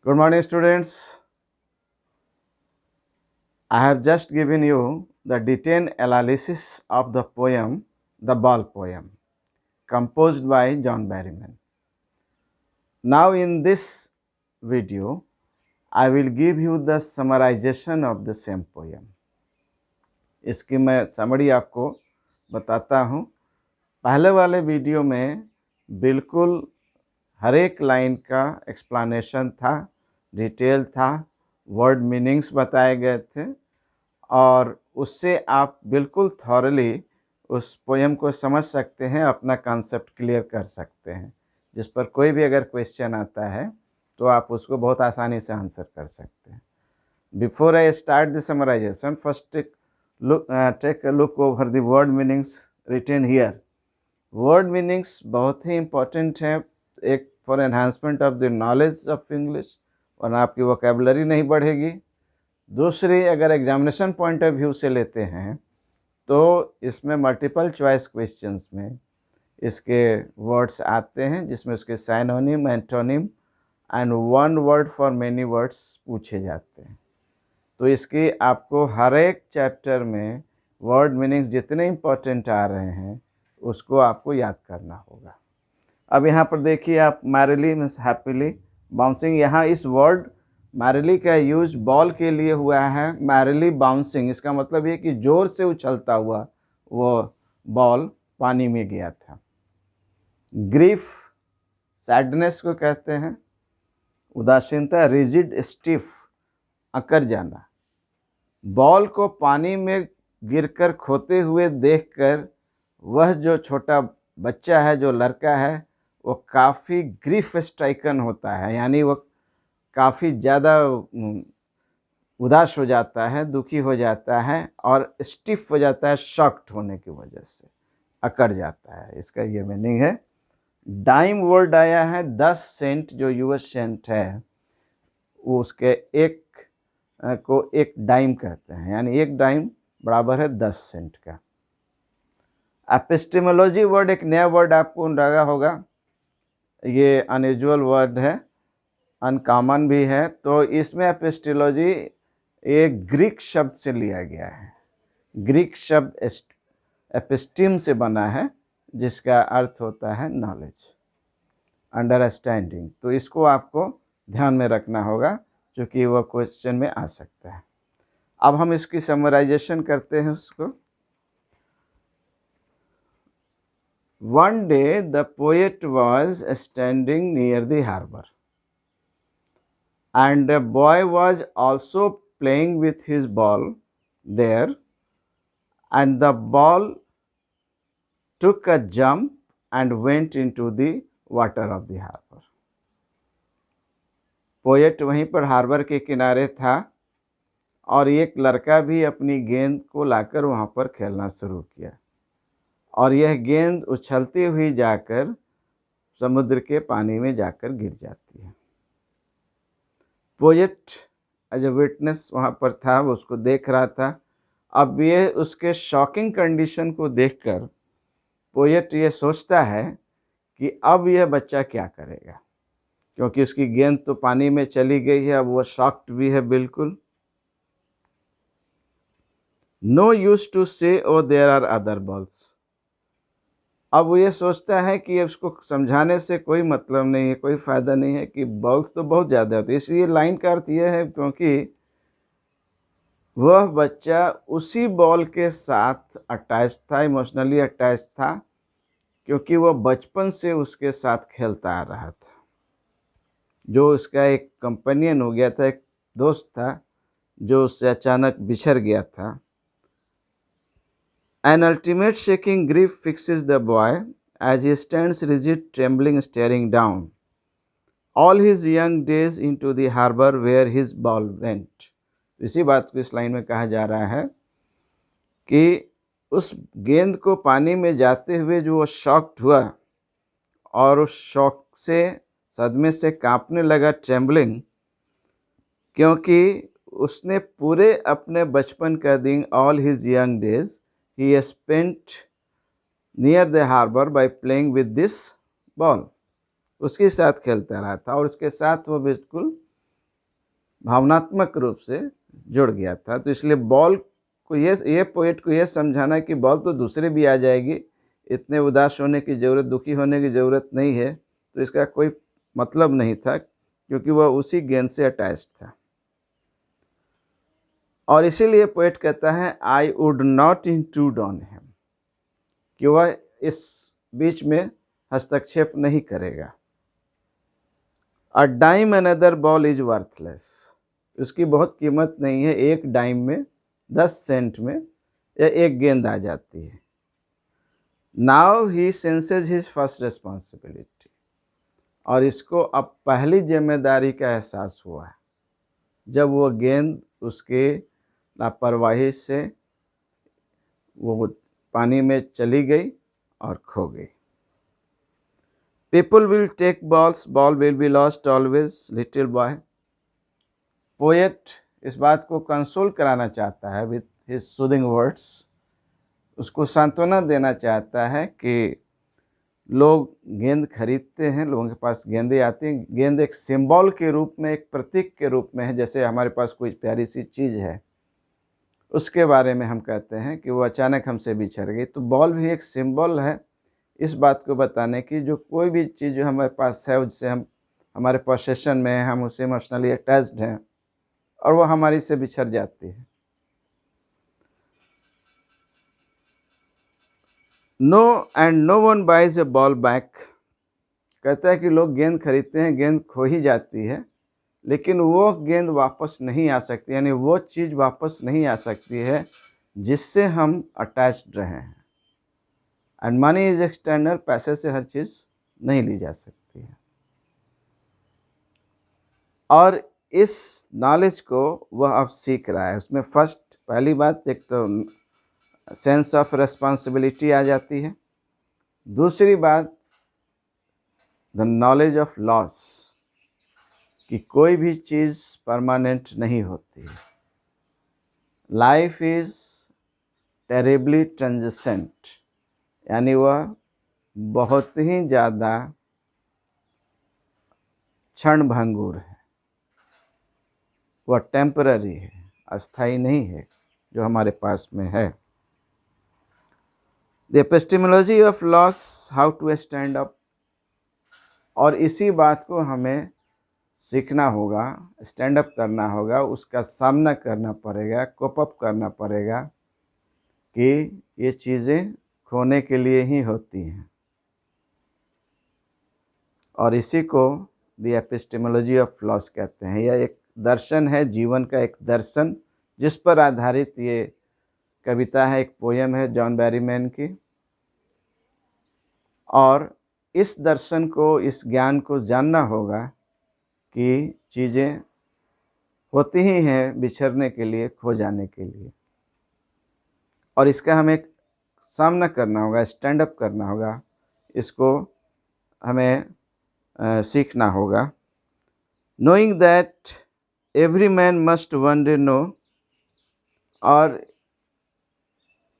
Good morning, students. I have just given you the detailed analysis of the poem, The Ball Poem, composed by John Berryman. Now, in this video, I will give you the summarization of the same poem. इसकी मैं summary आपको बताता हूँ। पहले वाले video में बिल्कुल हर एक लाइन का एक्सप्लेनेशन था, डिटेल था, वर्ड मीनिंग्स बताए गए थे और उससे आप बिल्कुल थॉरली उस पोएम को समझ सकते हैं, अपना कॉन्सेप्ट क्लियर कर सकते हैं। जिस पर कोई भी अगर क्वेश्चन आता है तो आप उसको बहुत आसानी से आंसर कर सकते हैं। Before I start the summarization, first take a look over the word meanings written here. Word meanings बहुत ही इम्पोर्टेंट है, एक for enhancement of the knowledge of English, वरना आपकी वोकेबलरी नहीं बढ़ेगी। दूसरी, अगर एग्जामिनेशन पॉइंट ऑफ व्यू से लेते हैं तो इसमें मल्टीपल चॉइस क्वेश्चंस में इसके वर्ड्स आते हैं, जिसमें उसके synonym, antonym and one word for many words पूछे जाते हैं। तो इसकी आपको हर एक चैप्टर में वर्ड मीनिंग्स जितने इम्पोर्टेंट आ रहे हैं उसको आपको याद करना होगा। अब यहाँ पर देखिए आप, मैरिली मीन्स हैप्पीली बाउंसिंग। यहाँ इस वर्ड मैरिली का यूज बॉल के लिए हुआ है। मैरिली बाउंसिंग, इसका मतलब ये कि जोर से उछलता हुआ वो बॉल पानी में गया था। ग्रीफ सैडनेस को कहते हैं, उदासीनता, रिजिड स्टिफ अकड़ जाना। बॉल को पानी में गिरकर खोते हुए देखकर वह जो छोटा बच्चा है, जो लड़का है, वो काफ़ी ग्रीफ स्ट्राइकन होता है, यानी वो काफ़ी ज़्यादा उदास हो जाता है, दुखी हो जाता है और स्टिफ हो जाता है, शॉक्ड होने की वजह से अकड़ जाता है। इसका ये मीनिंग है। डाइम वर्ड आया है, 10 सेंट जो यूएस सेंट है वो उसके एक को एक डाइम कहते हैं, यानी एक डाइम बराबर है 10 सेंट का। एपिस्टेमोलॉजी वर्ड एक नया वर्ड आपको लगा होगा, ये अनयूजुअल वर्ड है, अनकॉमन भी है। तो इसमें एपिस्टेमोलॉजी एक ग्रीक शब्द से लिया गया है। ग्रीक शब्द एपिस्टीम से बना है, जिसका अर्थ होता है नॉलेज, अंडरस्टैंडिंग। तो इसको आपको ध्यान में रखना होगा, क्योंकि वह क्वेश्चन में आ सकता है। अब हम इसकी समराइजेशन करते हैं उसको। One day the poet was standing near the harbor, and a boy was also playing with his ball there, and the ball took a jump and went into the water of the harbor. Poet वहीं पर harbour के किनारे था और एक लड़का भी अपनी गेंद को लाकर वहाँ पर खेलना शुरू किया, और यह गेंद उछलती हुई जाकर समुद्र के पानी में जाकर गिर जाती है। पोएट एज ए विटनेस वहाँ पर था, वो उसको देख रहा था। अब ये उसके शॉकिंग कंडीशन को देखकर पोएट ये सोचता है कि अब यह बच्चा क्या करेगा, क्योंकि उसकी गेंद तो पानी में चली गई है, अब वो शॉक्ड भी है बिल्कुल। नो यूज टू से oh there are other balls. अब वो ये सोचता है कि उसको समझाने से कोई मतलब नहीं है, कोई फ़ायदा नहीं है, कि बॉल्स तो बहुत ज़्यादा होते हैं। इसलिए लाइन का अर्थ यह है क्योंकि वह बच्चा उसी बॉल के साथ अटैच था, इमोशनली अटैच था, क्योंकि वह बचपन से उसके साथ खेलता आ रहा था। जो उसका एक कंपेनियन हो गया था, एक दोस्त था, जो उससे अचानक बिछड़ गया था। An ultimate shaking grief fixes the boy as he stands rigid, trembling, staring down all his young days into the harbor where his ball went. इसी बात को इस लाइन में कहा जा रहा है कि उस गेंद को पानी में जाते हुए जो वो शॉक्ड हुआ और उस शॉक से, सदमे से कांपने लगा, ट्रेम्बलिंग, क्योंकि उसने पूरे अपने बचपन का दिन, all his young days, he spent near the harbor by playing with this ball. उसके साथ खेलता रहा था और उसके साथ वो बिल्कुल भावनात्मक रूप से जुड़ गया था। तो इसलिए बॉल को ये पोएट को ये समझाना कि बॉल तो दूसरे भी आ जाएगी, इतने उदास होने की ज़रूरत, दुखी होने की ज़रूरत नहीं है। तो इसका कोई मतलब नहीं था, क्योंकि वह उसी गेंद से अटैच्ड था। और इसीलिए पोएट कहता है I would not intrude on him, कि वह इस बीच में हस्तक्षेप नहीं करेगा। A dime another ball is worthless, उसकी बहुत कीमत नहीं है, एक डाइम में 10 सेंट में या एक गेंद आ जाती है। Now he senses his first responsibility, और इसको अब पहली जिम्मेदारी का एहसास हुआ है जब वो गेंद उसके लापरवाही से वो पानी में चली गई और खो गई। People will take balls, ball will be lost always, little boy. Poet इस बात को कंसोल कराना चाहता है विथ हिज सूदिंग वर्ड्स, उसको सांत्वना देना चाहता है कि लोग गेंद खरीदते हैं, लोगों के पास गेंदें आती हैं। गेंद एक सिंबल के रूप में, एक प्रतीक के रूप में है। जैसे हमारे पास कोई प्यारी सी चीज़ है, उसके बारे में हम कहते हैं कि वो अचानक हमसे बिछड़ गई। तो बॉल भी एक सिंबल है इस बात को बताने की, जो कोई भी चीज़ जो हमारे पास है, उससे हम हमारे पोसेशन में है, हम उससे इमोशनली अटैच्ड हैं और वो हमारी से बिछड़ जाती है। No and no one buys a ball back, कहता है कि लोग गेंद खरीदते हैं, गेंद खो ही जाती है, लेकिन वो गेंद वापस नहीं आ सकती, यानी वो चीज़ वापस नहीं आ सकती है जिससे हम अटैच्ड रहे हैं। एंड मनी इज एक्सटर्नल, पैसे से हर चीज़ नहीं ली जा सकती है। और इस नॉलेज को वह अब सीख रहा है। उसमें पहली बात, एक तो सेंस ऑफ रिस्पॉन्सिबिलिटी आ जाती है। दूसरी बात, द नॉलेज ऑफ लॉस, कि कोई भी चीज़ परमानेंट नहीं होती है। लाइफ इज़ टेरिबली ट्रांजिसेंट, यानी वह बहुत ही ज़्यादा क्षणभंगुर है, वह टेम्पररी है, अस्थाई नहीं है जो हमारे पास में है। The epistemology of loss, how to stand up, और इसी बात को हमें सीखना होगा, स्टैंड अप करना होगा, उसका सामना करना पड़ेगा, कोप अप करना पड़ेगा कि ये चीज़ें खोने के लिए ही होती हैं। और इसी को द एपिस्टेमोलॉजी ऑफ लॉस कहते हैं। यह एक दर्शन है, जीवन का एक दर्शन, जिस पर आधारित ये कविता है, एक पोयम है जॉन बैरीमैन की। और इस दर्शन को, इस ज्ञान को जानना होगा कि चीज़ें होती ही हैं बिछड़ने के लिए, खो जाने के लिए, और इसका हमें सामना करना होगा, स्टैंड अप करना होगा, इसको हमें सीखना होगा। Knowing that every man must one day know, और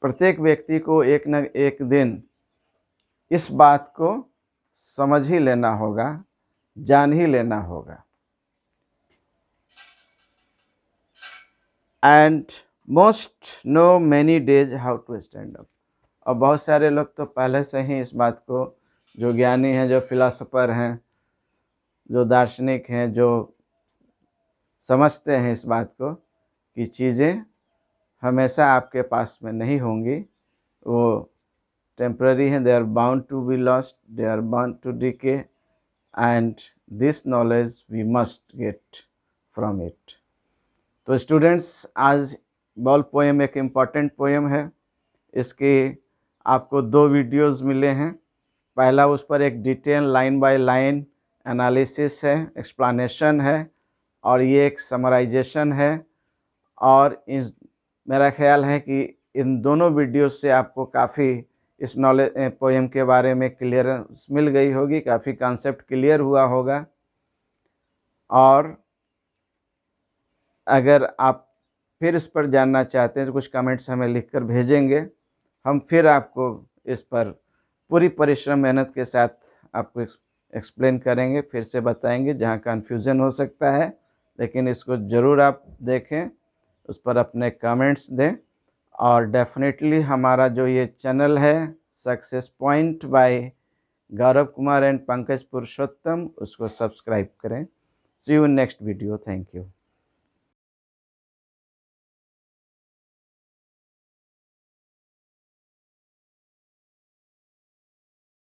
प्रत्येक व्यक्ति को एक न एक दिन इस बात को समझ ही लेना होगा, जान ही लेना होगा। And most know many days how to stand up, और बहुत सारे लोग तो पहले से ही इस बात को, जो ज्ञानी हैं, जो फिलोसोफर हैं, जो दार्शनिक हैं, जो समझते हैं इस बात को कि चीज़ें हमेशा आपके पास में नहीं होंगी, वो टेम्पररी हैं, they are bound to be lost, they are bound to decay, and this knowledge we must get from it. तो स्टूडेंट्स, आज बॉल पोएम एक इम्पॉर्टेंट पोएम है। इसके आपको 2 वीडियोज़ मिले हैं। पहला, उस पर एक detail line by line analysis है, एक्सप्लेनेशन है, और ये एक समराइजेशन है। और मेरा ख्याल है कि इन दोनों वीडियो से आपको काफ़ी इस नॉलेज पोएम के बारे में क्लियरेंस मिल गई होगी, काफ़ी कॉन्सेप्ट क्लियर हुआ होगा। और अगर आप फिर इस पर जानना चाहते हैं तो कुछ कमेंट्स हमें लिखकर भेजेंगे, हम फिर आपको इस पर पूरी परिश्रम मेहनत के साथ आपको एक्सप्लेन करेंगे, फिर से बताएंगे। जहाँ कन्फ्यूज़न हो सकता है लेकिन इसको ज़रूर आप देखें, उस पर अपने कमेंट्स दें और डेफिनेटली हमारा जो ये चैनल है success point by Gaurav Kumar and Pankaj Purushottam, उसको सब्सक्राइब करें। See you in next video. Thank you.